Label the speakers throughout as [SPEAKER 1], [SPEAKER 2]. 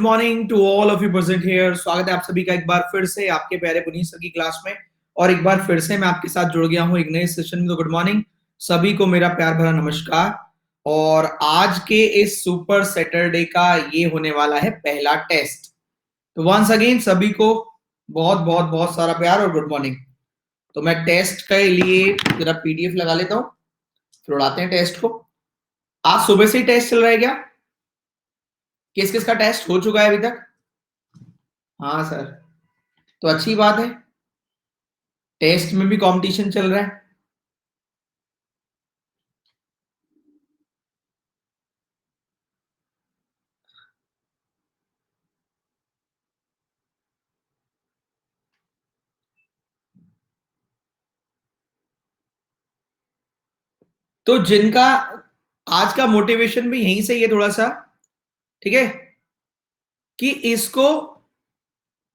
[SPEAKER 1] Good morning to all of you present here. स्वागत है आप सभी का एक बार फिर से आपके प्यारे पुनीत सर की क्लास में। और एक बार फिर से मैं आपके साथ जुड़ गया हूं एक नए सेशन में। तो गुड मॉर्निंग सभी को, मेरा प्यार भरा नमस्कार। और आज के इस सुपर सैटरडे का ये होने वाला है पहला टेस्ट। तो वंस अगेन सभी को बहुत बहुत बहुत सारा प्यार और गुड मॉर्निंग। तो मैं टेस्ट के लिए जरा पीडीएफ लगा लेता हूं, फिर उड़ाते हैं टेस्ट को। आज सुबह से ही टेस्ट चल रहा है क्या? किस किस का टेस्ट हो चुका है अभी तक? हाँ सर, तो अच्छी बात है, टेस्ट में भी कंपटीशन चल रहा है। तो जिनका आज का मोटिवेशन भी यहीं से ही है थोड़ा सा, ठीक है, कि इसको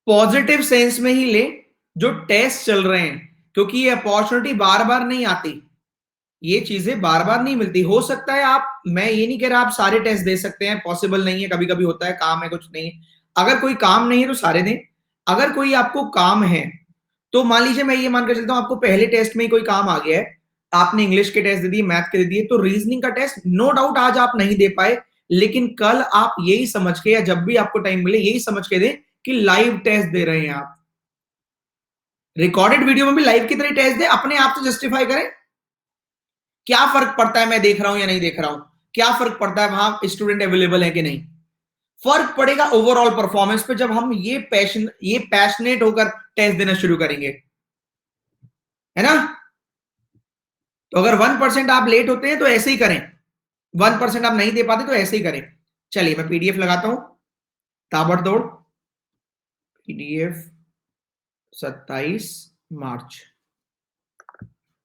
[SPEAKER 1] पॉजिटिव सेंस में ही ले जो टेस्ट चल रहे हैं, क्योंकि ये अपॉर्चुनिटी बार बार नहीं आती, ये चीजें बार बार नहीं मिलती। हो सकता है आप, मैं ये नहीं कह रहा आप सारे टेस्ट दे सकते हैं, पॉसिबल नहीं है, कभी कभी होता है काम है कुछ नहीं है। अगर कोई काम नहीं है तो सारे दें। अगर कोई आपको काम है तो मान लीजिए, मैं ये मानकर चलता हूं आपको पहले टेस्ट में ही कोई काम आ गया है, आपने इंग्लिश के टेस्ट दे दिए, मैथ के दे दिए, तो रीजनिंग का टेस्ट नो डाउट आज आप नहीं दे पाए, लेकिन कल आप यही समझ के या जब भी आपको टाइम मिले यही समझ के दें कि लाइव टेस्ट दे रहे हैं आप। रिकॉर्डेड वीडियो में भी लाइव की तरह टेस्ट दे, अपने आप से जस्टिफाई करें। क्या फर्क पड़ता है मैं देख रहा हूं या नहीं देख रहा हूं? क्या फर्क पड़ता है वहां स्टूडेंट अवेलेबल है कि नहीं? फर्क पड़ेगा ओवरऑल परफॉर्मेंस पे जब हम ये पैशनेट होकर टेस्ट देना शुरू करेंगे, है ना? तो अगर 1% आप लेट होते हैं तो ऐसे ही करें, 1% आप नहीं दे पाते तो ऐसे ही करें। चलिए मैं पीडीएफ लगाता हूं ताबड़तोड़। पीडीएफ 27 मार्च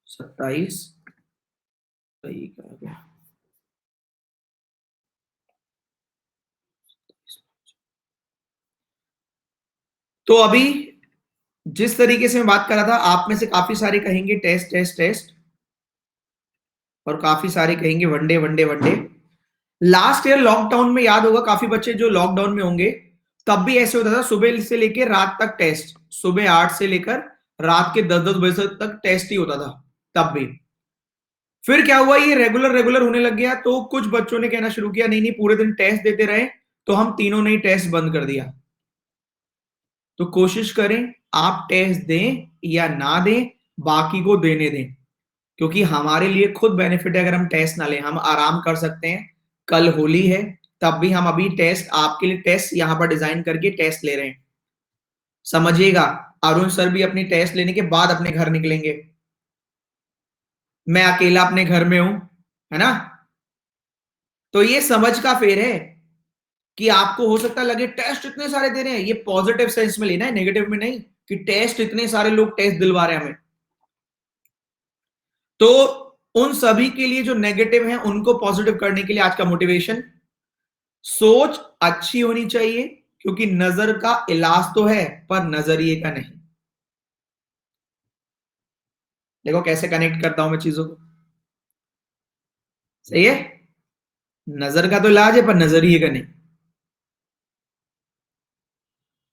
[SPEAKER 1] 27 सही कहा गया। तो अभी जिस तरीके से मैं बात कर रहा था, आप में से काफी सारे कहेंगे टेस्ट टेस्ट टेस्ट, और काफी सारे कहेंगे one day one day one day. Last year lockdown में याद होगा काफी बच्चे जो लॉकडाउन में होंगे, तब भी ऐसे होता था, सुबह से लेकर रात तक टेस्ट, सुबह 8 से लेकर रात के 10-10 बजे तक टेस्ट ही होता था तब भी। फिर क्या हुआ, ये रेगुलर रेगुलर होने लग गया, तो कुछ बच्चों ने कहना शुरू किया नहीं नहीं पूरे दिन टेस्ट देते रहे, तो हम तीनों ने ही टेस्ट बंद कर दिया। तो कोशिश करें आप टेस्ट दें या ना दें, बाकी को देने दें, क्योंकि हमारे लिए खुद बेनिफिट है अगर हम टेस्ट ना लें, हम आराम कर सकते हैं। कल होली है, तब भी हम अभी टेस्ट आपके लिए टेस्ट यहां पर डिजाइन करके टेस्ट ले रहे हैं, समझिएगा। अरुण सर भी अपनी टेस्ट लेने के बाद अपने घर निकलेंगे, मैं अकेला अपने घर में हूं, है ना? तो ये समझ का फेर है कि आपको हो सकता लगे टेस्ट इतने सारे दे रहे हैं, ये पॉजिटिव सेंस में लेना है, नेगेटिव में नहीं कि टेस्ट इतने सारे लोग टेस्ट दिलवा रहे हैं हमें। तो उन सभी के लिए जो नेगेटिव है उनको पॉजिटिव करने के लिए आज का मोटिवेशन, सोच अच्छी होनी चाहिए, क्योंकि नजर का इलाज तो है पर नजरिए का नहीं। देखो कैसे कनेक्ट करता हूं मैं चीजों को, सही है? नजर का तो इलाज है पर नजरिए का नहीं।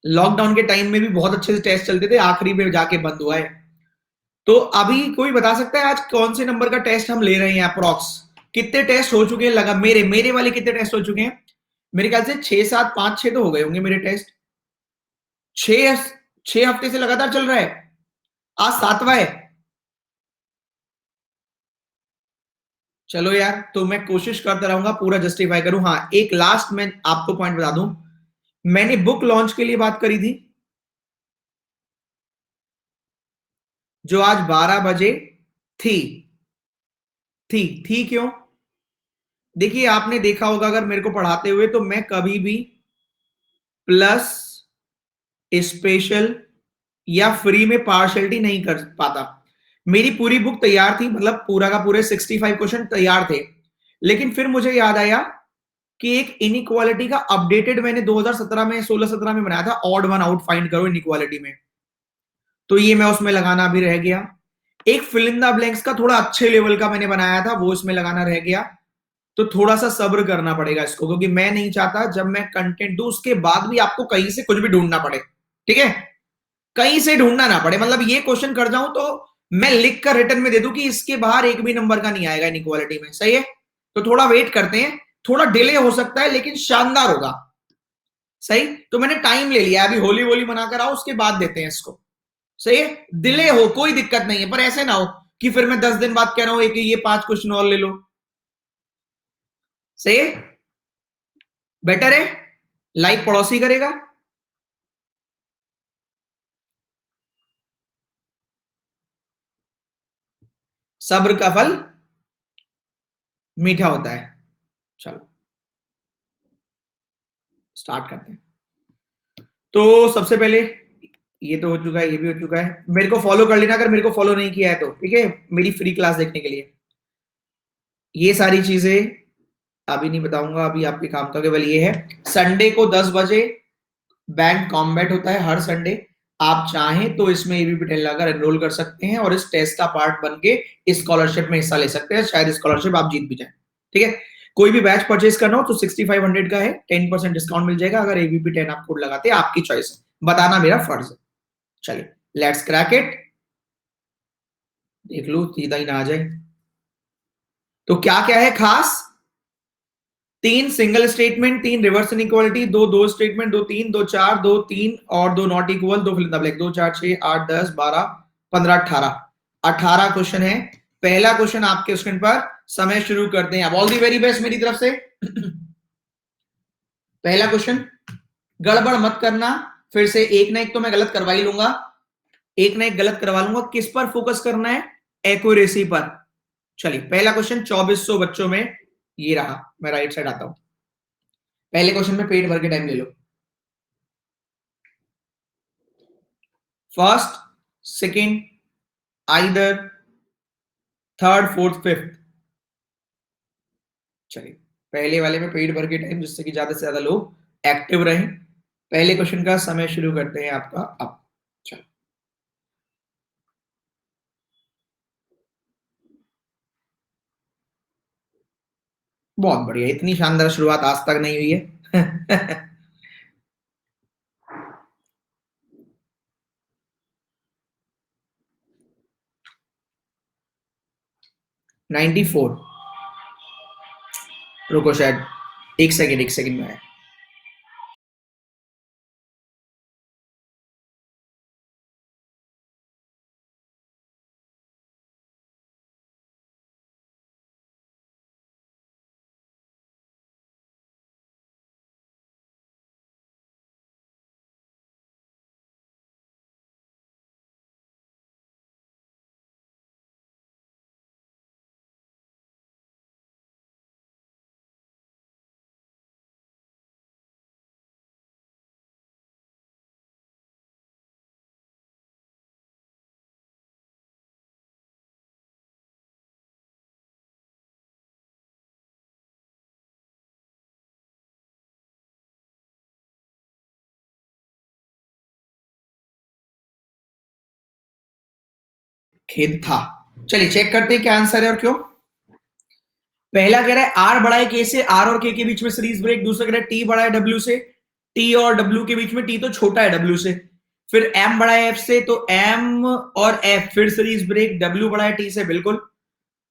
[SPEAKER 1] लॉकडाउन के टाइम में भी बहुत अच्छे से टेस्ट चलते थे, आखिरी में जाके बंद हुआ है। तो अभी कोई बता सकता है आज कौन से नंबर का टेस्ट हम ले रहे हैं? अप्रॉक्स कितने टेस्ट हो चुके हैं? लगा मेरे वाले कितने टेस्ट हो चुके हैं? मेरे ख्याल से 6-7, 5-6 तो हो गए होंगे मेरे टेस्ट। 6 हफ्ते से लगातार चल रहा है, आज 7वां है। चलो यार, तो मैं कोशिश करता रहूंगा पूरा जस्टिफाई करूं। हाँ, एक लास्ट मैं आपको पॉइंट बता दूं, मैंने बुक लॉन्च के लिए बात करी थी जो आज 12 बजे थी। थी क्यों? देखिए आपने देखा होगा अगर मेरे को पढ़ाते हुए, तो मैं कभी भी प्लस, स्पेशल या फ्री में पार्शलिटी नहीं कर पाता। मेरी पूरी बुक तैयार थी, मतलब पूरा का पूरे 65 क्वेश्चन तैयार थे, लेकिन फिर मुझे याद आया कि एक इनइक्वालिटी का अपडेटेड मैंने 2017 में 16-17 में बनाया था, ऑड वन आउट फाइंड करो इनइक्वालिटी में, तो ये मैं उसमें लगाना भी रह गया। एक फिल इन द ब्लैंक्स का थोड़ा अच्छे लेवल का मैंने बनाया था, वो इसमें लगाना रह गया। तो थोड़ा सा सब्र करना पड़ेगा इसको, क्योंकि मैं नहीं चाहता जब मैं कंटेंट दूं उसके बाद भी आपको कहीं से कुछ भी ढूंढना पड़े। ठीक है, कहीं से ढूंढना ना पड़े, मतलब ये क्वेश्चन कर जाऊं तो मैं लिख कर रिटर्न में दे दूं कि इसके बाहर एक भी नंबर का नहीं आएगा इनइक्वालिटी में। सही है, तो थोड़ा वेट करते हैं, थोड़ा डिले हो सकता है लेकिन शानदार होगा। सही, तो मैंने टाइम ले लिया, अभी होली वोली मनाकर आओ उसके बाद देते हैं इसको। सही है, डिले हो कोई दिक्कत नहीं है, पर ऐसे ना हो कि फिर मैं 10 दिन बाद कह रहा हूं कि ये 5 क्वेश्चन और ले लो। सही है, बेटर है, लाइक पड़ोसी करेगा। सब्र का फल मीठा होता है। चलो स्टार्ट करते हैं। तो सबसे पहले ये तो हो चुका है, ये भी हो चुका है। मेरे को फॉलो कर लेना अगर मेरे को फॉलो नहीं किया है तो, ठीक है, मेरी फ्री क्लास देखने के लिए। ये सारी चीजें अभी नहीं बताऊंगा, अभी आपके काम का केवल ये है, संडे को 10 बजे बैंक कॉम्बैट होता है हर संडे। आप चाहें तो इसमें एबीपी टेन लगाकर एनरोल कर सकते हैं और इस टेस्ट का पार्ट बन के स्कॉलरशिप में हिस्सा ले सकते हैं, शायद स्कॉलरशिप आप जीत भी जाए। ठीक है, कोई भी बैच परचेज करना हो तो 6500 का है, 10% डिस्काउंट मिल जाएगा अगर एबीपी 10 आप कोड लगाते हैं, आपकी चॉइस है, बताना मेरा फर्ज है। चलिए लेट्स क्रैक इट, देख लो सीधा ही ना आ जाए। तो क्या क्या है खास, 3 single statement, 3 reverse inequality, 2 statement, 2 3, 2 4, 2 3 और 2 not equal, 2 fill in the blank, 2 4 6 8 10 12 15 18, 18 question है। पहला क्वेश्चन आपके स्क्रीन पर, समय शुरू करते हैं। अब ऑल दी वेरी बेस्ट मेरी तरफ से। पहला क्वेश्चन, गड़बड़ मत करना, फिर से एक ना एक तो मैं गलत करवा ही लूंगा, एक ना एक गलत करवा लूंगा। किस पर फोकस करना है, एक्यूरेसी पर। चलिए पहला क्वेश्चन 2400 बच्चों में, ये रहा, मैं राइट साइड आता हूं। पहले क्वेश्चन में पेट भर के टाइम ले लो, first, second, either, third, fourth, fifth. चलिए पहले वाले में पेट भर के टाइम, जिससे कि ज्यादा से ज्यादा लोग एक्टिव रहें। पहले क्वेश्चन का समय शुरू करते हैं आपका अब। चलो बहुत बढ़िया, इतनी शानदार शुरुआत आज तक नहीं हुई है। 94, रुको शायद एक सेकेंड, एक सेकेंड में आया। खेद था। चलिए चेक करते हैं क्या आंसर है और क्यों। पहला कह रहा है आर बड़ा है के से, आर और के बीच में सीरीज ब्रेक। दूसरा कह रहा है टी बड़ा है डब्ल्यू से, टी और डब्ल्यू के बीच में टी तो छोटा है डब्ल्यू से। फिर एम बड़ा है एफ से, तो एम और एफ फिर सीरीज ब्रेक, डब्ल्यू बड़ा है टी से। बिल्कुल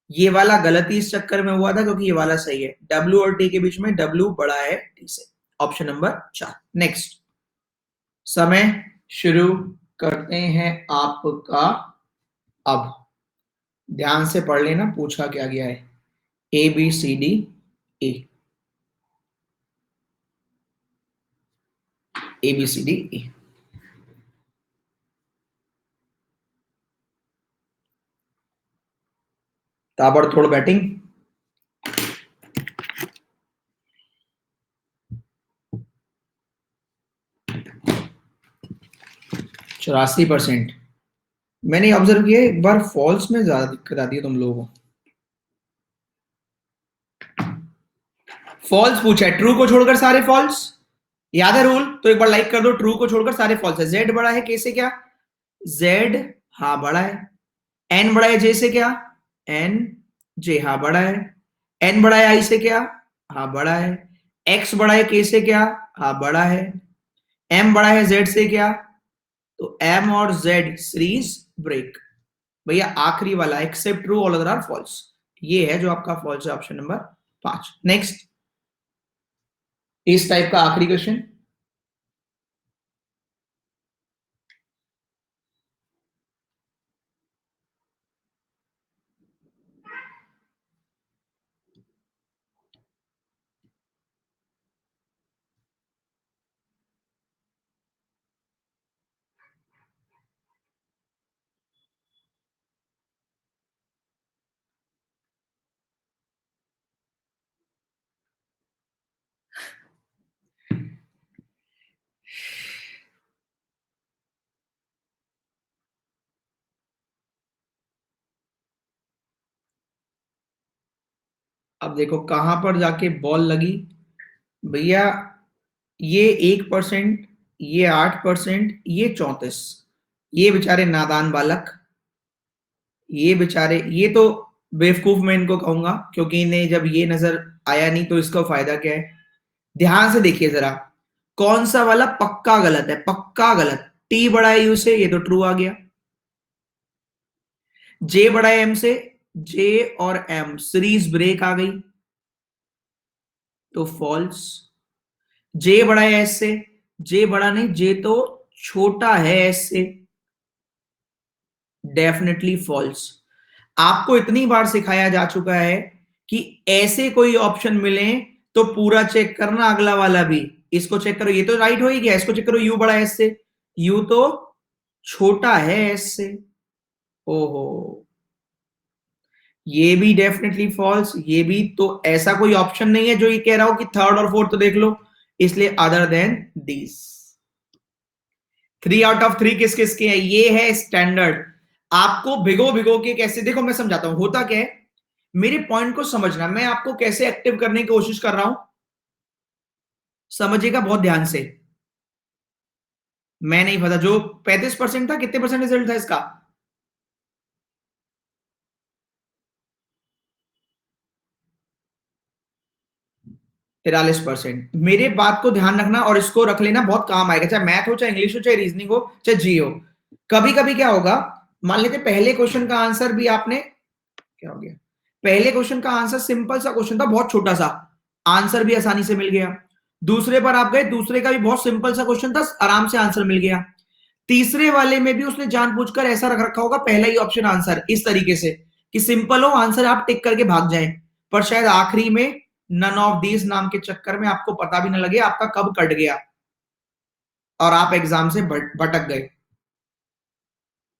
[SPEAKER 1] ये वाला गलती इस चक्कर में हुआ था क्योंकि ये वाला सही है, डब्ल्यू और टी के बीच में डब्ल्यू बड़ा है टी से। Option number 4। नेक्स्ट, समय शुरू करते हैं आपका अब। ध्यान से पढ़ लेना पूछा क्या गया है, A B C D A, A B C D A. ताबड़तोड़ बैटिंग, 84%। मैंने ऑब्जर्व किया एक बार फॉल्स में ज्यादा दिक्कत आती है तुम लोगों को। फॉल्स पूछा है, ट्रू को छोड़कर सारे फॉल्स, याद है रूल? तो एक बार लाइक कर दो, ट्रू को छोड़कर सारे फॉल्स है। जेड बड़ा है के से क्या, जेड हाँ बड़ा है। एन बड़ा है जे से क्या, एन जे हाँ बड़ा है। एन बड़ा है आई से क्या? हाँ बड़ा है। एक्स बड़ा है के से क्या? हाँ बड़ा है। एम बड़ा है जेड से क्या? तो एम और जेड सीरीज ब्रेक। भैया आखिरी वाला except true all other are false, ये है जो आपका फॉल्स है, ऑप्शन नंबर 5। नेक्स्ट, इस टाइप का आखिरी क्वेश्चन। अब देखो कहां पर जाके बॉल लगी भैया। ये 1%, ये 8%, ये 34, ये बेचारे नादान बालक, ये बेचारे, ये तो बेवकूफ मैं इनको कहूंगा, क्योंकि इन्हें जब ये नजर आया नहीं तो इसका फायदा क्या है। ध्यान से देखिए जरा, कौन सा वाला पक्का गलत है, पक्का गलत। टी बड़ा है यू से, ये तो ट्रू आ गया। जे बड़ा है एम से, जे और एम सीरीज ब्रेक आ गई, तो फॉल्स। जे बड़ा है एस से, जे बड़ा नहीं, जे तो छोटा है एस से, डेफिनेटली फॉल्स। आपको इतनी बार सिखाया जा चुका है कि ऐसे कोई ऑप्शन मिले तो पूरा चेक करना, अगला वाला भी। इसको चेक करो, ये तो राइट हो ही गया, इसको चेक करो, यू बड़ा है एस से, यू तो छोटा है एस से। ओहो, ये भी डेफिनेटली फॉल्स, ये भी। तो ऐसा कोई ऑप्शन नहीं है जो ये कह रहा हो कि थर्ड और फोर्थ तो देख लो, इसलिए other than these. 3 out of 3 किस किस के हैं? ये है स्टैंडर्ड। आपको भिगो भिगो के कैसे, देखो मैं समझाता हूं होता क्या है, मेरे पॉइंट को समझना, मैं आपको कैसे एक्टिव करने की कोशिश कर रहा हूं, समझिएगा बहुत ध्यान से। मैं नहीं पता, जो 35% था, कितने परसेंट रिजल्ट था इसका? 43%। मेरे बात को ध्यान रखना और इसको रख लेना, बहुत काम आएगा, चाहे मैथ हो, चाहे इंग्लिश हो, चाहे रीजनिंग हो, चाहे जी हो। कभी कभी क्या होगा, मान लेते पहले क्वेश्चन का आंसर भी आपने, क्या हो गया, पहले क्वेश्चन का आंसर सिंपल सा क्वेश्चन था, बहुत छोटा सा, आंसर भी आसानी से मिल गया। दूसरे पर आप गए, दूसरे का भी बहुत सिंपल सा क्वेश्चन था, आराम से आंसर मिल गया। तीसरे वाले में भी उसने जानबूझकर ऐसा रख रखा होगा, पहला ही ऑप्शन आंसर इस तरीके से कि सिंपल हो, आंसर आप टिक करके भाग जाएं, पर शायद आखिरी में नन ऑफ दीज नाम के चक्कर में आपको पता भी ना लगे आपका कब कट गया और आप एग्जाम से भटक गए।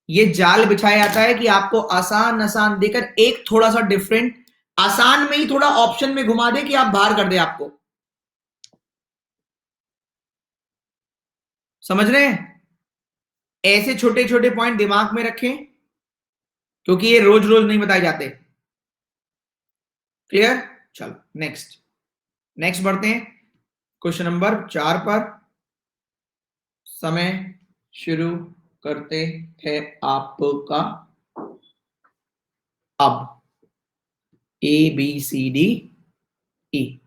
[SPEAKER 1] ये जाल बिछाया जाता है कि आपको आसान आसान देकर एक थोड़ा सा डिफरेंट, आसान में ही थोड़ा ऑप्शन में घुमा दे कि आप बाहर कर दे आपको। समझ रहे हैं? ऐसे छोटे छोटे पॉइंट दिमाग में रखें, क्योंकि ये रोज रोज नहीं बताए जाते। क्लियर? चलो नेक्स्ट, नेक्स्ट बढ़ते हैं क्वेश्चन नंबर 4 पर। समय शुरू करते हैं आपका अब। A B C D E,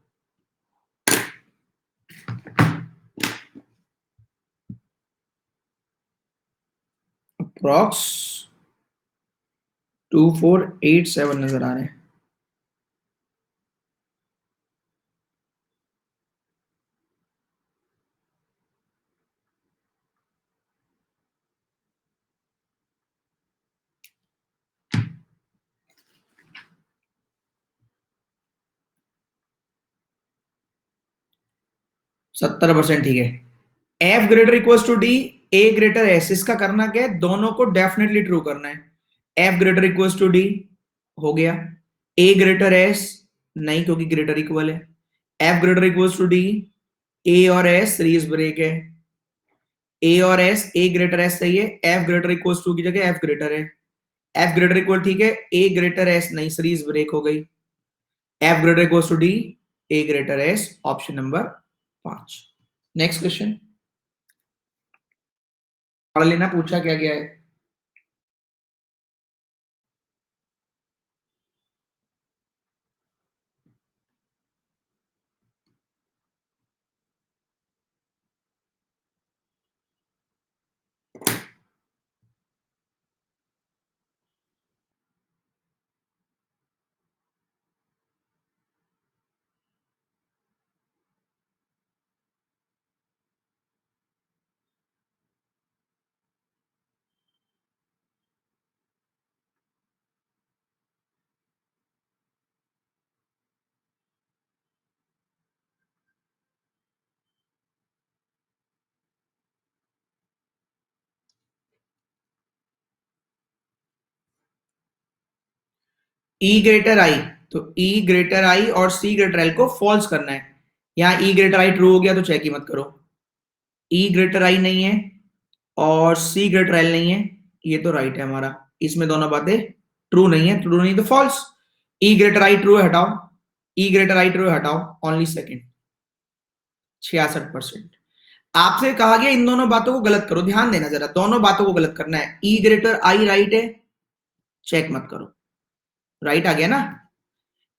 [SPEAKER 1] approx 2487 नजर आ रहे हैं। सत्तर परसेंट ठीक है। F greater equal to D, A greater S, इसका करना क्या है, दोनों को डेफिनेटली ट्रू करना है। F greater equal to D हो गया, ए ग्रेटर एस नहीं, क्योंकि ग्रेटर इक्वल है। F greater equal to D, A और एस सीरीज ब्रेक है, ए और एस, ए ग्रेटर एस सही है, एफ ग्रेटर इक्वल टू की जगह एफ ग्रेटर है, एफ ग्रेटर इक्वल ठीक है, ए ग्रेटर एस नहीं, सीरीज ब्रेक हो गई। F greater equal to D, A greater S, option number 5। Next question पढ़ लेना, पूछा क्या गया है। ई ग्रेटर आई, तो ई ग्रेटर आई और सी ग्रेटर एल को फॉल्स करना है। यहां ई ग्रेटर आई ट्रू हो गया तो चेक ही मत करो। ई ग्रेटर आई नहीं है और सी ग्रेटर एल नहीं है, ये तो राइट है हमारा। इसमें दोनों बातें ट्रू नहीं है, ट्रू नहीं तो false. E greater I true है, हटाओ। ई ग्रेटर आई ट्रू है, हटाओ। Only second. 66%। आपसे कहा गया इन दोनों बातों को गलत करो, ध्यान देना जरा, दोनों बातों को गलत करना है। ई ग्रेटर आई राइट है, चेक मत करो। राइट आ गया ना।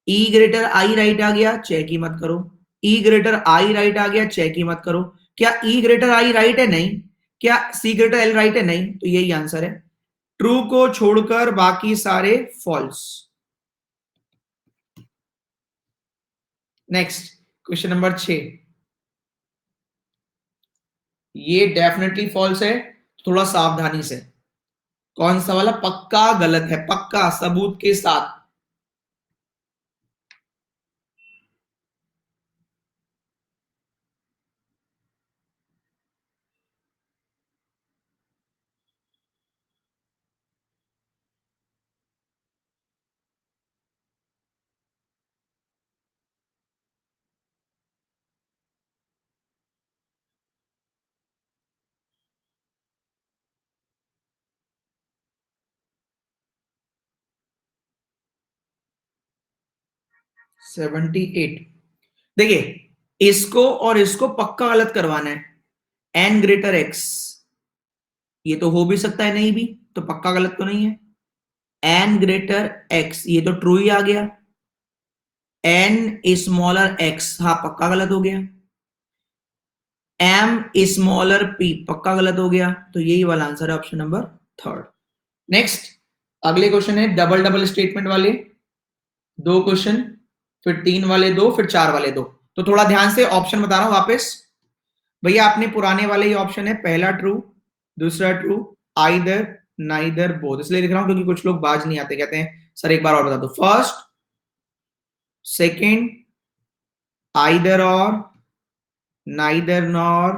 [SPEAKER 1] ई ग्रेटर आई राइट आ गया, चेक ही मत करो। ई ग्रेटर आई राइट आ गया, चेक ही मत करो। क्या ई ग्रेटर आई राइट है? नहीं। क्या सी ग्रेटर एल राइट है? नहीं। तो यही आंसर है। ट्रू को छोड़कर बाकी सारे फॉल्स। Next question number 6। ये डेफिनेटली फॉल्स है, थोड़ा सावधानी से। कौन सा वाला? पक्का गलत है, पक्का सबूत के साथ। Seventy eight. देखिए, इसको और इसको पक्का गलत करवाना है। एन ग्रेटर एक्स, ये तो हो भी सकता है, नहीं भी, तो पक्का गलत तो नहीं है। एन ग्रेटर एक्स, ये तो ट्रू ही आ गया। एन स्मॉलर एक्स, हाँ पक्का गलत हो गया। एम स्मॉलर पी, पक्का गलत हो गया। तो यही वाला आंसर है, ऑप्शन नंबर थर्ड। नेक्स्ट, अगले क्वेश्चन है डबल डबल स्टेटमेंट वाले दो क्वेश्चन, फिर 3 वाले दो, फिर 4 वाले दो। तो थोड़ा ध्यान से ऑप्शन बता रहा हूं वापस। भैया अपने पुराने वाले ही ऑप्शन है, पहला ट्रू, दूसरा ट्रू, आइदर, नाइदर, बोथ। इसलिए लिख रहा हूं क्योंकि कुछ लोग बाज नहीं आते, कहते हैं सर एक बार और बता दो। फर्स्ट, सेकंड, आइदर और, नाइदर नॉर,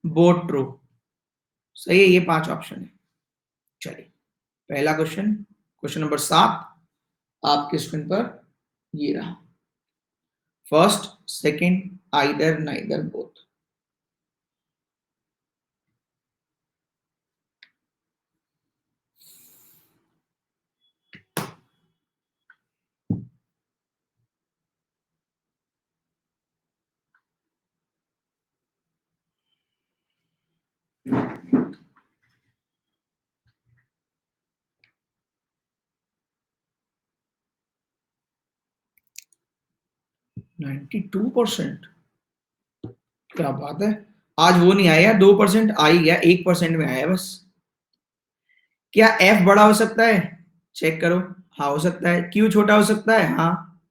[SPEAKER 1] बोथ ट्रू। सही है, ये 5 ऑप्शन है। चलिए, पहला क्वेश्चन, क्वेश्चन नंबर 7 आपके स्क्रीन पर ये रहा। First, second, either, neither, both. Ninety 2%, क्या बात है। आज वो नहीं आया, 2% आ ही गया, 1% में आया बस। क्या एफ बड़ा हो सकता है? चेक करो। हाँ हो सकता है। क्यू छोटा हो सकता है? हाँ।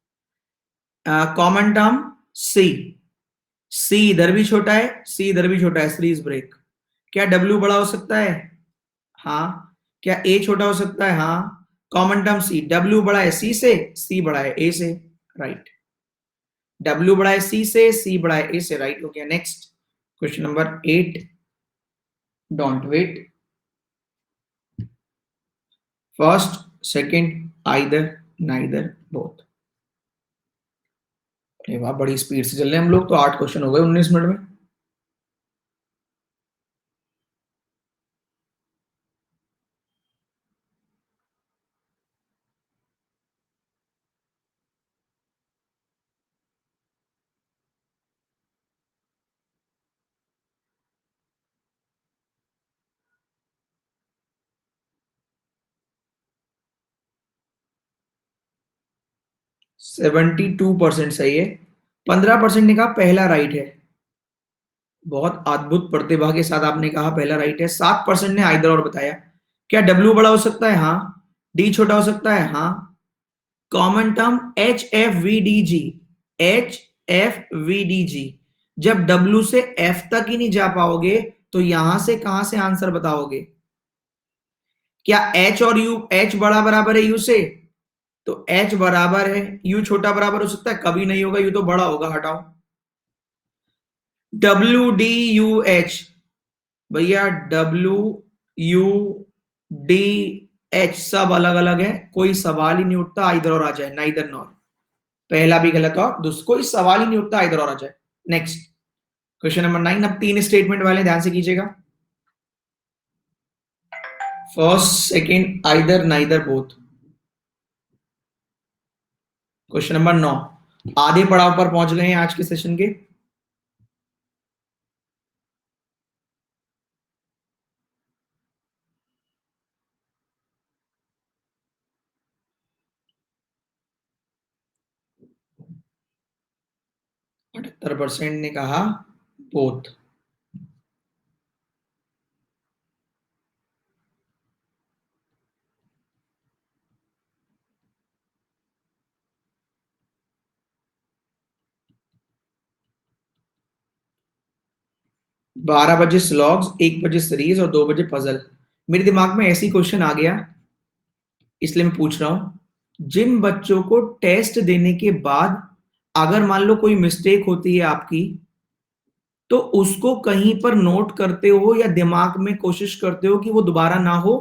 [SPEAKER 1] कॉमन टर्म सी, सी इधर भी छोटा है, सी इधर भी छोटा है, सीरीज ब्रेक। क्या डब्ल्यू बड़ा हो सकता है? हाँ। क्या ए छोटा हो सकता है? हाँ। कॉमन टर्म सी, डब्ल्यू बड़ा है सी से, सी बड़ा है ए से, राइट। डब्ल्यू बड़ा है सी से, सी बड़ा है ए से, राइट हो गया। Next, question number 8, don't wait. First, second, either, neither, both. अरे वाह, बड़ी स्पीड से चल रहे हैं हम लोग तो। 8 क्वेश्चन हो गए 19 मिनट में। सेवेंटी 2% सही है। 15% ने कहा पहला राइट है। बहुत अद्भुत प्रतिभा के साथ आपने कहा पहला राइट है। 7% ने आइदर और बताया। क्या डब्ल्यू बड़ा हो सकता है? हाँ। डी छोटा हो सकता है? हाँ। Common term H F V D G, H F V D G. जब डब्ल्यू से एफ तक ही नहीं जा पाओगे तो यहां से कहां से आंसर बताओगे? क्या एच और यू, एच बड़ा बराबर है यू से, तो एच बराबर है, यू छोटा बराबर हो सकता है? कभी नहीं होगा, यू तो बड़ा होगा, हटाओ। डब्ल्यू डी यू एच, भैया डब्ल्यू यू डी एच सब अलग अलग है, कोई सवाल ही नहीं उठता आइदर और आ जाए, नाइदर नॉर। पहला भी गलत और दूसरा कोई सवाल ही नहीं उठता आइदर और आ जाए। Next question number 9। अब तीन स्टेटमेंट वाले ध्यान से कीजिएगा। First, second, either, neither, both. Question number 9। आधे पड़ाव पर पहुंच गए हैं आज के सेशन के। %78 ने कहा बोथ। बारह बजे स्लॉग्स, 1 बजे सीरीज और 2 बजे पजल। मेरे दिमाग में ऐसी क्वेश्चन आ गया, इसलिए मैं पूछ रहा हूं। जिन बच्चों को टेस्ट देने के बाद अगर मान लो कोई मिस्टेक होती है आपकी, तो उसको कहीं पर नोट करते हो या दिमाग में कोशिश करते हो कि वो दोबारा ना हो,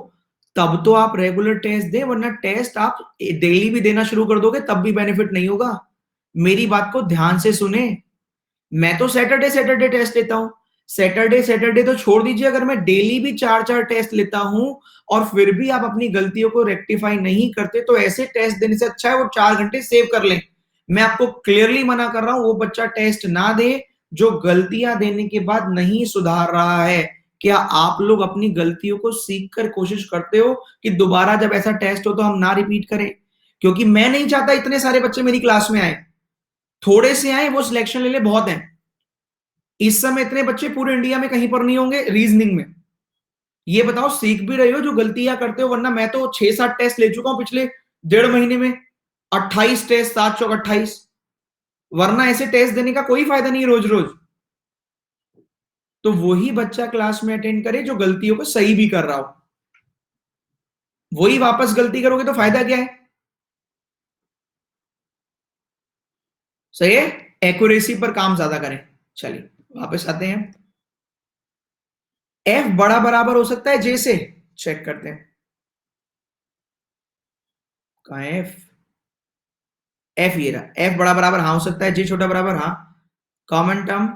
[SPEAKER 1] तब तो आप रेगुलर टेस्ट दें, वरना टेस्ट आप डेली भी देना शुरू कर दोगे तब भी बेनिफिट नहीं होगा। मेरी बात को ध्यान से सुने। मैं तो सैटरडे सैटरडे टेस्ट लेता हूं। सैटरडे सैटरडे तो छोड़ दीजिए, अगर मैं डेली भी चार चार टेस्ट लेता हूं और फिर भी आप अपनी गलतियों को रेक्टिफाई नहीं करते, तो ऐसे टेस्ट देने से अच्छा है वो 4 घंटे सेव कर लें। मैं आपको क्लियरली मना कर रहा हूं, वो बच्चा टेस्ट ना दे जो गलतियां देने के बाद नहीं सुधार रहा है। क्या आप लोग अपनी गलतियों को सीख कर कोशिश करते हो कि दोबारा जब ऐसा टेस्ट हो तो हम ना रिपीट करें? क्योंकि मैं नहीं चाहता इतने सारे बच्चे मेरी क्लास में आए। थोड़े से आए वो सिलेक्शन ले ले, बहुत है। इस समय इतने बच्चे पूरे इंडिया में कहीं पर नहीं होंगे रीजनिंग में। ये बताओ सीख भी रहे हो जो गलतियां करते हो? वरना मैं तो 6-7 टेस्ट ले चुका हूं पिछले 1.5 महीने में। 28 टेस्ट, 7 चौक 28। वरना ऐसे टेस्ट देने का कोई फायदा नहीं है रोज रोज। तो वही बच्चा क्लास में अटेंड करे जो गलतियों को सही भी कर रहा हो। वही वापस गलती करोगे तो फायदा क्या है? सही है। एक्यूरेसी पर काम ज्यादा करें। चलिए वापस आते हैं। एफ बड़ा बराबर हो सकता है जे से। चेक करते हैं कहां है एफ। एफ ये रहा। एफ बड़ा बराबर हाँ हो सकता है, जे छोटा बराबर हाँ। कॉमन टर्म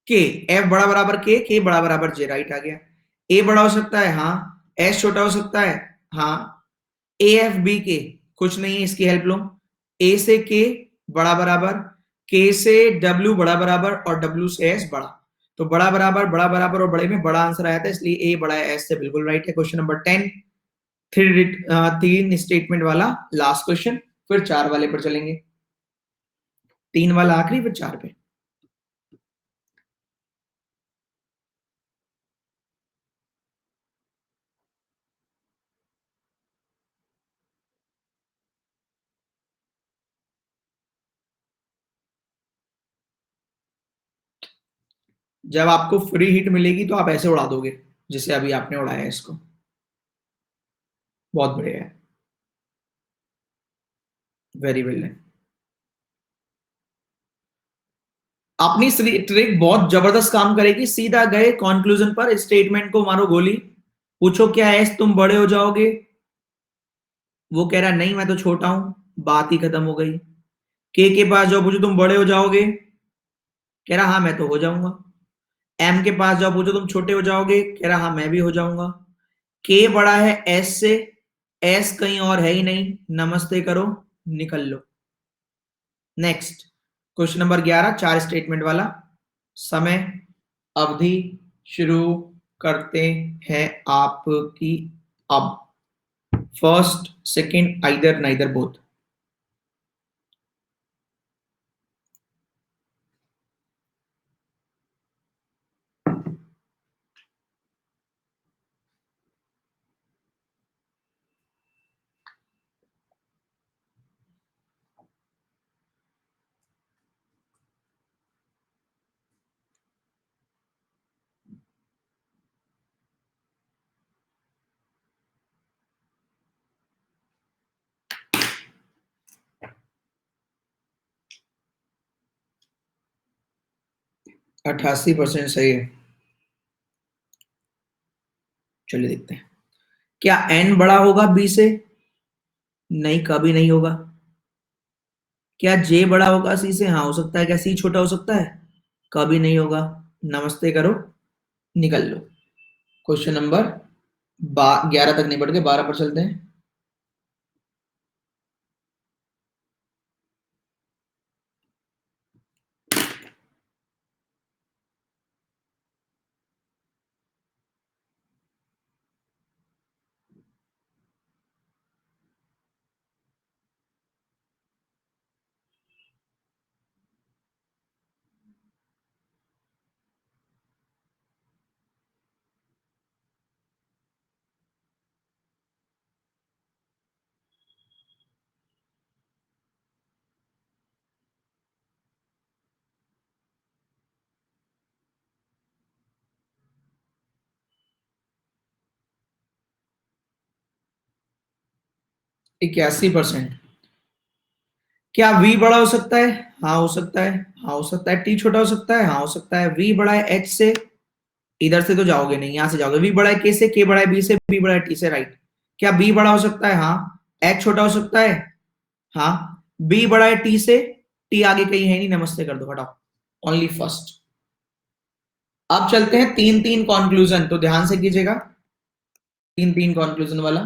[SPEAKER 1] के। एफ बड़ा बराबर के बड़ा बराबर जे, राइट आ गया। ए बड़ा हो सकता है हाँ। एस छोटा हो सकता है हाँ। ए एफ बी के कुछ नहीं है, इसकी हेल्प लो। ए से के बड़ा बराबर, के से डब्ल्यू बड़ा बराबर और डब्ल्यू से एस बड़ा। तो बड़ा बराबर और बड़े में बड़ा आंसर आया था, इसलिए ए बड़ा है एस से, बिल्कुल राइट है। Question number 10। तीन स्टेटमेंट वाला लास्ट क्वेश्चन, फिर चार वाले पर चलेंगे। तीन वाला आखिरी, फिर चार पे। जब आपको फ्री हिट मिलेगी तो आप ऐसे उड़ा दोगे जिसे अभी आपने उड़ाया है इसको। बहुत बढ़िया है। वेरी वेल है। अपनी ट्रिक बहुत जबरदस्त काम करेगी। सीधा गए कंक्लूजन पर, स्टेटमेंट को मारो गोली। पूछो क्या है, तुम बड़े हो जाओगे? वो कह रहा नहीं मैं तो छोटा हूं, बात ही खत्म हो गई। के पास जाओ, पूछो तुम बड़े हो जाओगे? कह रहा हाँ मैं तो हो जाऊंगा। एम के पास जाओ, पूछो तुम छोटे हो जाओगे? कह रहा हाँ मैं भी हो जाऊंगा। के बड़ा है एस से, एस कहीं और है ही नहीं, नमस्ते करो, निकल लो। नेक्स्ट क्वेश्चन नंबर 11, चार स्टेटमेंट वाला। समय, अवधि, शुरू करते हैं आपकी अब। First, second, either, neither, both. %88 सही है। चलिए देखते हैं। क्या n बड़ा होगा b से? नहीं, कभी नहीं होगा। क्या j बड़ा होगा c से? हाँ हो सकता है। क्या c छोटा हो सकता है? कभी नहीं होगा। नमस्ते करो, निकल लो। क्वेश्चन नंबर 11 तक निपट के 12 पर चलते हैं। इक्यासी परसेंट। क्या v बड़ा हो सकता है? हाँ हो सकता है। हाँ हो सकता है। t छोटा हो सकता है? हाँ हो सकता है। v बड़ा है h से? इधर से तो जाओगे नहीं, यहां से जाओगे। v बड़ा है k से, k बड़ा है b से, b बड़ा है t से, राइट। क्या b बड़ा हो सकता है? हाँ। h छोटा हो सकता है? हाँ। b बड़ा है t से? t आगे कहीं है नहीं, नमस्ते कर दो, हटाओ। Only first. अब चलते हैं तीन तीन कंक्लूजन, तो ध्यान से कीजिएगा। तीन तीन कंक्लूजन वाला।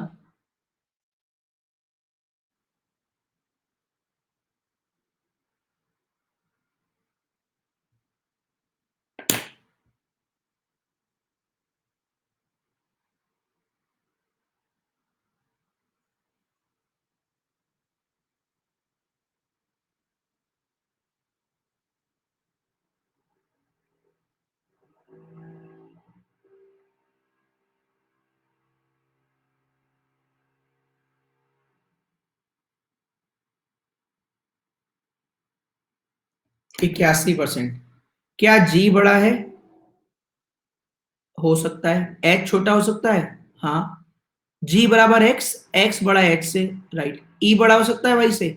[SPEAKER 1] 81%। क्या g बड़ा है? हो सकता है। h छोटा हो सकता है? हाँ। g बराबर x, x बड़ा है h से, राइट। e बड़ा हो सकता है y से?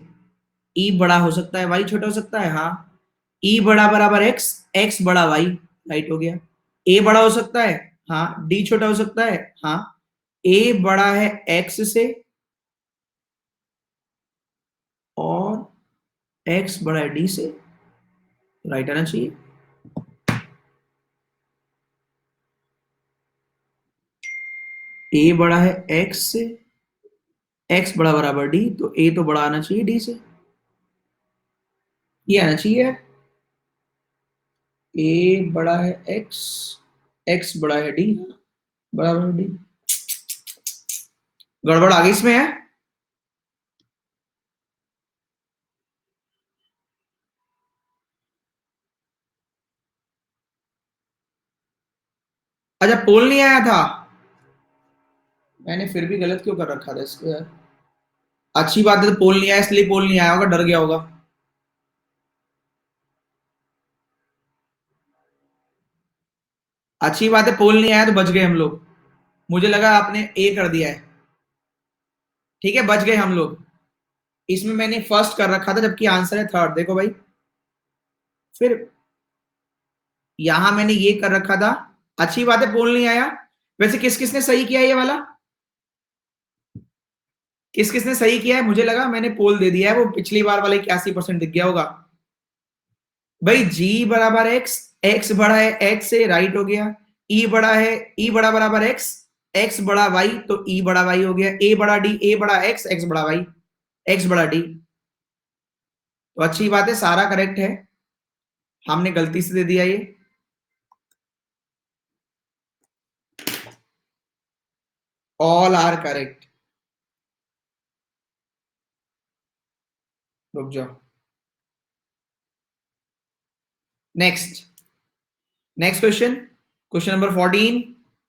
[SPEAKER 1] e बड़ा हो सकता है, y छोटा हो सकता है, हाँ। e बड़ा बराबर x, x बड़ा y, राइट हो गया। a बड़ा हो सकता है? हाँ। d छोटा हो सकता है? हाँ। a बड़ा है x से और x बड़ा है d से, राइट आना चाहिए। a बड़ा है x से, x बड़ा बराबर d, तो a तो बड़ा आना चाहिए d से, ये आना चाहिए। a बड़ा है x, x बड़ा है d, बराबर d। गड़बड़ आगे इसमें है। अच्छा, पोल नहीं आया था। मैंने फिर भी गलत क्यों कर रखा था इसको यार। अच्छी बात है, तो पोल नहीं आया इसलिए पोल नहीं आया होगा, डर गया होगा। अच्छी बात है, पोल नहीं आया तो बच गए हम लोग। मुझे लगा आपने ए कर दिया है। ठीक है, बच गए हम लोग। इसमें मैंने फर्स्ट कर रखा था जबकि आंसर है थर्ड, देखो भाई। फिर यहां मैंने ये कर रखा था। अच्छी बात है, पोल नहीं आया। वैसे किस किसने सही किया ये वाला? किस किसने सही किया है? मुझे लगा मैंने पोल दे दिया है, वो पिछली बार वाले 81% दिख गया होगा। भाई g बराबर x, x बड़ा है h से, राइट हो गया। e बड़ा है, e बड़ा बराबर x, x बड़ा y, तो e बड़ा y हो गया। a बड़ा d, a बड़ा x, x बड़ा y, x बड़ा d। तो अच्छी बात है, सारा करेक्ट है। हमने गलती से दे दिया ये। All are correct. रुक जाओ। Next. Next question. Question number 14।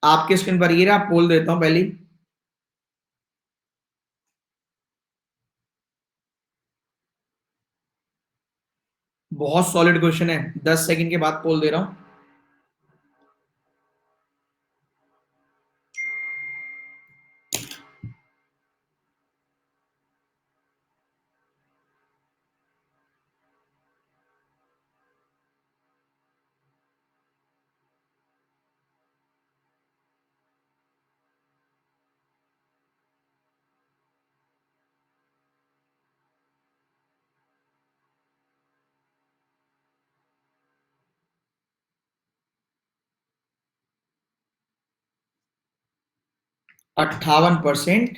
[SPEAKER 1] आपके स्क्रीन पर ये रहा, पोल देता हूं पहले। बहुत सॉलिड क्वेश्चन है, 10 सेकंड के बाद पोल दे रहा हूं। 58%,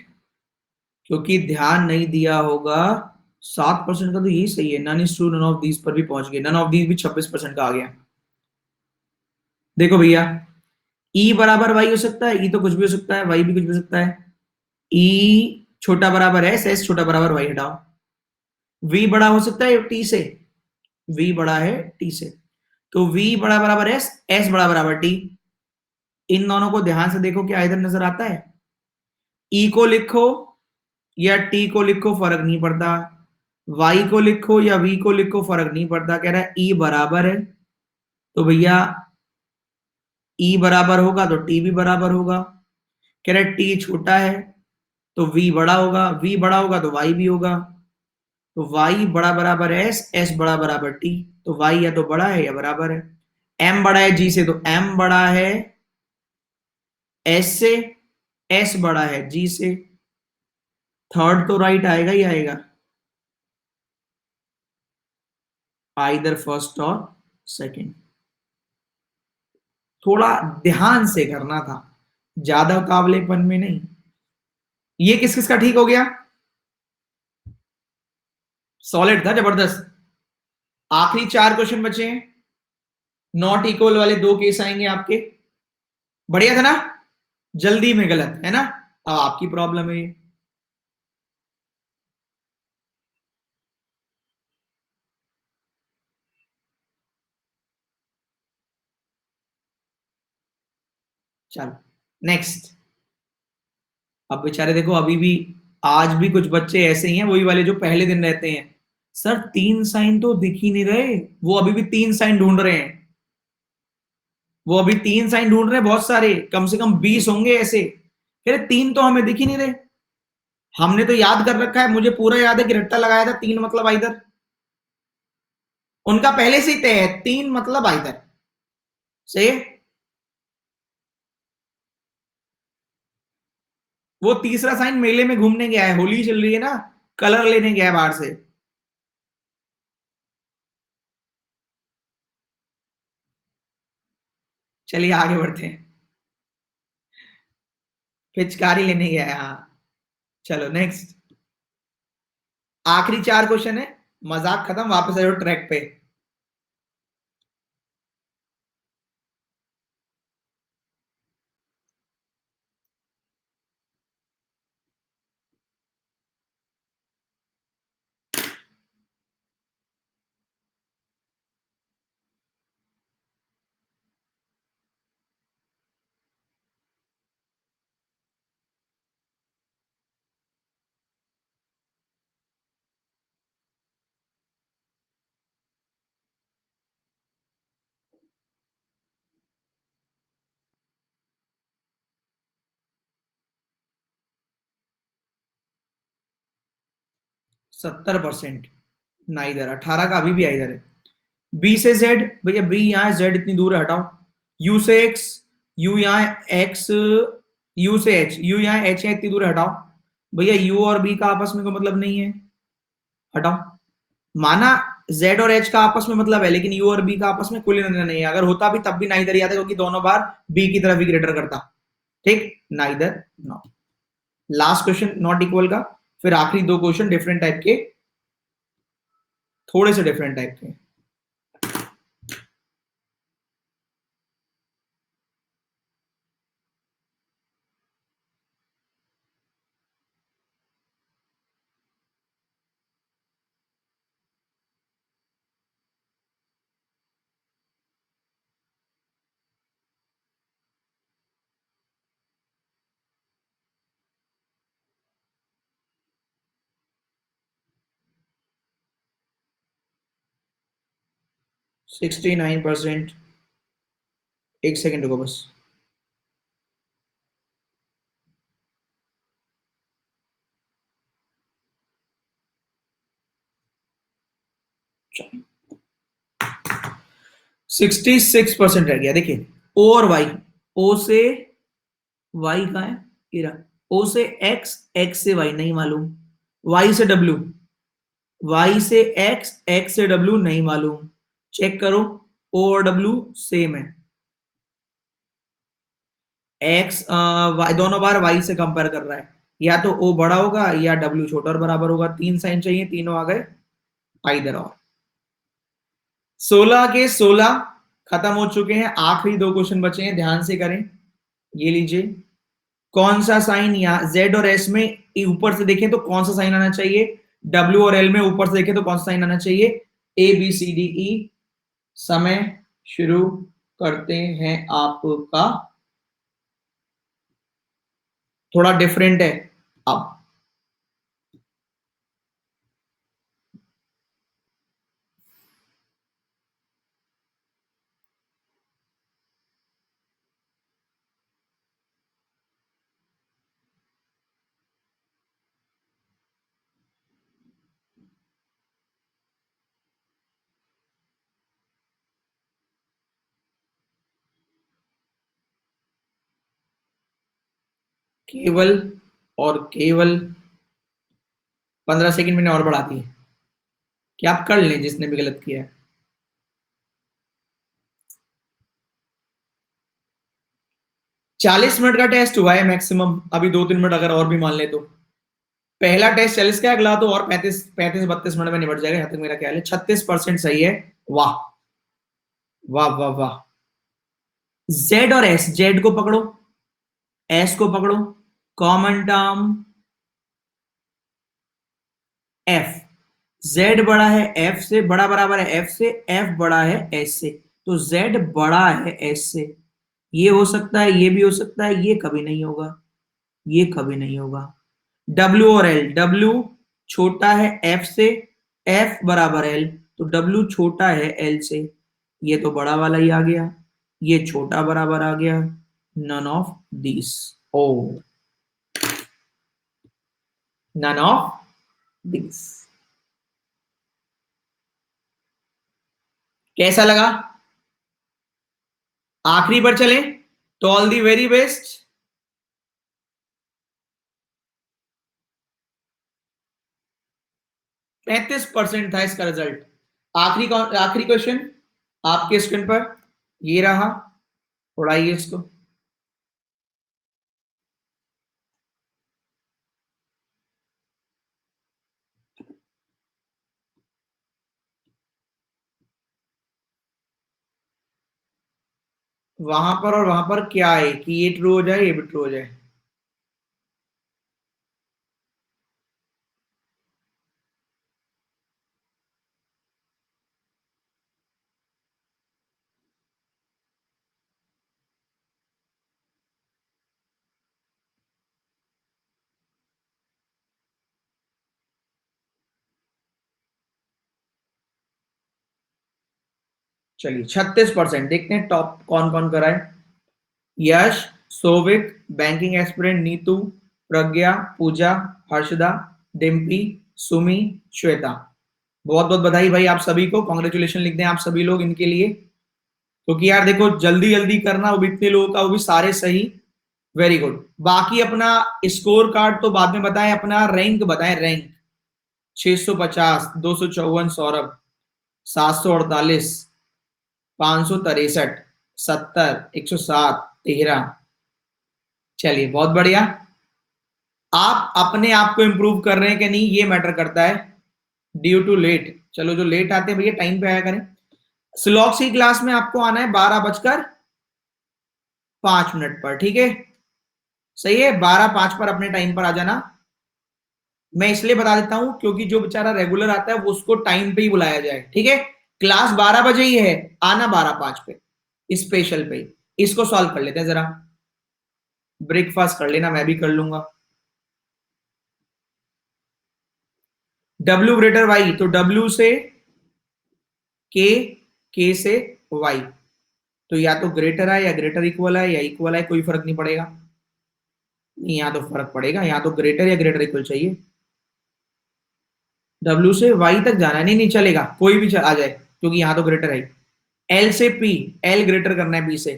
[SPEAKER 1] क्योंकि ध्यान नहीं दिया होगा। 7% का तो यही सही है, none is true none of these पर भी पहुंच गए, नन ऑफ दीज भी 26% का आ गया। देखो भैया, ई बराबर वाई हो सकता है, ई तो कुछ भी हो सकता है, वाई भी कुछ भी हो सकता है। ई छोटा बराबर एस, एस छोटा बराबर वाई, हटाओ। वी बड़ा हो सकता है टी से, वी बड़ा है टी से, तो वी बड़ा बराबर एस, एस बड़ा बराबर टी। इन दोनों को ध्यान से देखो, क्या इधर नजर आता है? ई को लिखो या टी को लिखो फर्क नहीं पड़ता, वाई को लिखो या वी को लिखो फर्क नहीं पड़ता, कह रहा है ई बराबर है, तो भैया ई बराबर होगा तो टी भी बराबर होगा। कह रहा है टी छोटा है तो वी बड़ा होगा, वी बड़ा होगा तो वाई भी होगा, तो वाई बड़ा बराबर एस, एस बड़ा बराबर टी, तो वाई या तो बड़ा है या बराबर है। एम बड़ा है जी से, तो एम बड़ा है एस से, एस बड़ा है जी से। थर्ड तो राइट आएगा ही आएगा, आइदर फर्स्ट और सेकंड। थोड़ा ध्यान से करना था, ज्यादा उतावलेपन में नहीं। ये किस किस का ठीक हो गया? सॉलिड था, जबरदस्त। आखिरी 4 क्वेश्चन बचे हैं, नॉट इक्वल वाले 2 केस आएंगे आपके। बढ़िया था ना? जल्दी में गलत है ना, अब आपकी प्रॉब्लम है। चलो नेक्स्ट। अब बेचारे देखो, अभी भी आज भी कुछ बच्चे ऐसे ही हैं, वही वाले जो पहले दिन रहते हैं, सर 3 साइन तो दिख ही नहीं रहे, वो अभी भी 3 साइन ढूंढ रहे हैं, वो अभी 3 साइन ढूंढ रहे हैं, बहुत सारे, कम से कम 20 होंगे ऐसे, कह रहे 3 तो हमें दिख ही नहीं रहे। हमने तो याद कर रखा है, मुझे पूरा याद है कि रट्टा लगाया था 3 मतलब आइदर, उनका पहले से ही तय है 3 मतलब आइदर। सही है। वो तीसरा साइन मेले में घूमने गया है, होली चल रही है ना, कलर लेने गया है बाहर से। चलिए आगे बढ़ते हैं, पिचकारी लेने गया है, हाँ। चलो नेक्स्ट, आखिरी 4 क्वेश्चन है, मजाक खत्म, वापस आ जाओ ट्रैक पे। 70%, ना इधर 18 का अभी भी इधर है। बी से जेड, भैया बी यहाँ, जेड इतनी दूर है, हटाओ। यू से एक्स, यू यहाँ एक्स, यू से एच, यू यहाँ एच है, इतनी दूर है, हटाओ। भैया यू और बी का आपस में कोई मतलब नहीं है, हटाओ। माना जेड और एच का आपस में मतलब है, लेकिन यू और बी का आपस में कोई लेना देना नहीं है, अगर होता भी तब भी ना इधर ही आता, क्योंकि दोनों बार बी की तरफ ही ग्रेटर करता। ठीक, ना इधर ना। लास्ट क्वेश्चन नॉट इक्वल का, फिर आखिरी 2 क्वेश्चन डिफरेंट टाइप के, थोड़े से डिफरेंट टाइप के। 69%, एक सेकंड रुको बस। चलो 66% रह गया, देखिए ओ और वाई, ओ से वाई का है, इरा, ओ से एक्स, एक्स से वाई नहीं मालूम, वाई से डब्ल्यू, वाई से एक्स, एक्स से डब्ल्यू नहीं मालूम, चेक करो, ओ और डब्ल्यू सेम है। एक्स दोनों बार वाई से कंपेयर कर रहा है, या तो ओ बड़ा होगा या डब्ल्यू छोटा और बराबर होगा। तीन साइन चाहिए, तीनों आ गए आइदर और। 16 के 16 खत्म हो चुके हैं, आखिरी दो क्वेश्चन बचे हैं, ध्यान से करें। ये लीजिए, कौन सा साइन यहाँ जेड और एस में ऊपर से देखें तो कौन सा साइन आना चाहिए, डब्ल्यू और एल में ऊपर से देखें तो कौन सा साइन आना चाहिए। A B C D E. समय शुरू करते हैं आपका, थोड़ा डिफरेंट है अब। केवल और केवल 15 सेकंड मैंने और बढ़ा दी है कि आप कर लें जिसने भी गलत किया है। 40 मिनट का टेस्ट हुआ है मैक्सिमम, अभी 2-3 मिनट अगर और भी मान ले तो। पहला टेस्ट 40 का, अगला तो और 35-32 मिनट में निपट जाएगा, यहाँ तक मेरा ख्याल है। 36% सही है। वाह वाह वाह वाह। जेड और एस, जेड को पकड़ो, एस को पकड़ो, कॉमन टर्म एफ। जेड बड़ा है एफ से, बड़ा बराबर है एफ से, एफ बड़ा है एस से, तो जेड बड़ा है एस से। ये हो सकता है, ये भी हो सकता है, ये कभी नहीं होगा, ये कभी नहीं होगा। डब्ल्यू और एल, डब्ल्यू छोटा है एफ से, एफ बराबर एल, तो डब्ल्यू छोटा है एल से, ये तो बड़ा वाला ही आ गया, ये छोटा बराबर आ गया। None of this. ओ, नन ऑफ दिस। कैसा लगा? आखिरी पर चले तो ऑल दी वेरी बेस्ट। 35% था इसका रिजल्ट। आखिरी क्वेश्चन आपके स्क्रीन पर ये रहा, उड़ाइए इसको। वहां पर और वहां पर क्या है कि ये ट्रू हो जाए, ये भी ट्रू हो जाए। चलिए 36%, देखते हैं टॉप कौन कौन कराए। यश, सोविक, बैंकिंग एस्पिरेंट नीतू, प्रज्ञा, पूजा, हर्षदा, डिम्पी, सुमी, श्वेता। बहुत बहुत बधाई भाई आप सभी को, कॉन्ग्रेचुलेशन लिख दें आप सभी लोग इनके लिए। क्योंकि तो यार देखो, जल्दी जल्दी करना, वो भी इतने लोगों का, वो भी सारे सही। Very good. बाकी अपना स्कोर कार्ड तो बाद में बताएं, अपना रैंक बताएं, रैंक। 650, 254 सौरभ, 748, 563, 70, 107, 13। चलिए बहुत बढ़िया। आप अपने आप को इंप्रूव कर रहे हैं कि नहीं, ये मैटर करता है। ड्यू टू लेट, चलो जो लेट आते हैं भैया टाइम पे आया करें। स्लॉक्स की क्लास में आपको आना है 12:05 पर, ठीक है? सही है, 12:05 पर अपने टाइम पर आ जाना। मैं इसलिए बता देता हूं क्योंकि जो बेचारा रेगुलर आता है वो उसको टाइम पे ही बुलाया जाए, ठीक है? क्लास 12 बजे ही है, आना 12:05 पे, स्पेशल पे। इसको सॉल्व कर लेते हैं जरा। ब्रेकफास्ट कर लेना, मैं भी कर लूंगा। डब्ल्यू ग्रेटर वाई, तो डब्ल्यू से के, के से वाई, तो या तो ग्रेटर है या ग्रेटर इक्वल है या इक्वल है, कोई फर्क नहीं पड़ेगा। नहीं, यहां तो फर्क पड़ेगा, यहां तो ग्रेटर या ग्रेटर इक्वल चाहिए। डब्ल्यू से वाई तक जाना है, नहीं नहीं चलेगा, कोई भी आ जाए क्योंकि यहां तो ग्रेटर है। एल से पी, एल ग्रेटर करना है बी से,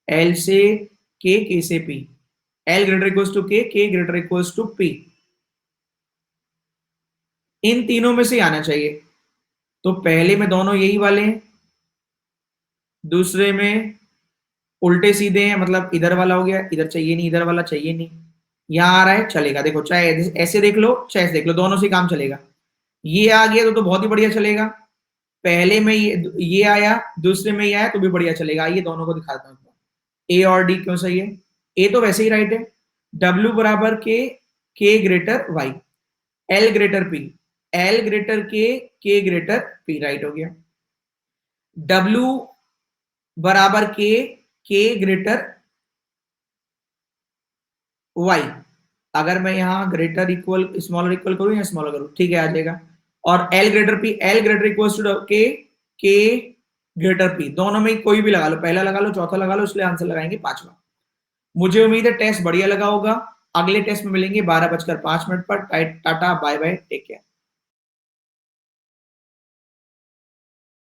[SPEAKER 1] एल से के से P, L greater equals to K greater equals to P. इन तीनों में से आना चाहिए। तो पहले में दोनों यही वाले हैं, दूसरे में उल्टे सीधे हैं, मतलब इधर वाला हो गया, इधर चाहिए नहीं, इधर वाला चाहिए नहीं, यहाँ आ रहा है चलेगा। देखो चाहे ऐसे देख लो चाहे ऐसे देख लो, दोनों से काम चलेगा। ये आ गया तो बहुत ही बढ़िया चलेगा। पहले में ये आया, दूसरे में ये आया तो भी बढ़िया चलेगा। आइए दोनों को दिखाता हूँ। ए और डी क्यों सही है? ए तो वैसे ही राइट है। डब्ल्यू बराबर K greater Y, L greater P, L greater K greater P, right हो गया। डब्ल्यू बराबर के ग्रेटर वाई, अगर मैं यहाँ ग्रेटर इक्वल स्मॉलर इक्वल करूँ या स्मॉलर करूँ, ठीक है आ जाएगा। और L greater P, L greater equal to K greater P, दोनों में कोई भी लगा लो, पहला लगा लो चौथा लगा लो, इसलिए आंसर लगाएंगे पांचवा। मुझे उम्मीद है टेस्ट बढ़िया लगा होगा। अगले टेस्ट में मिलेंगे 12:05 पर। Tata, bye bye, take care.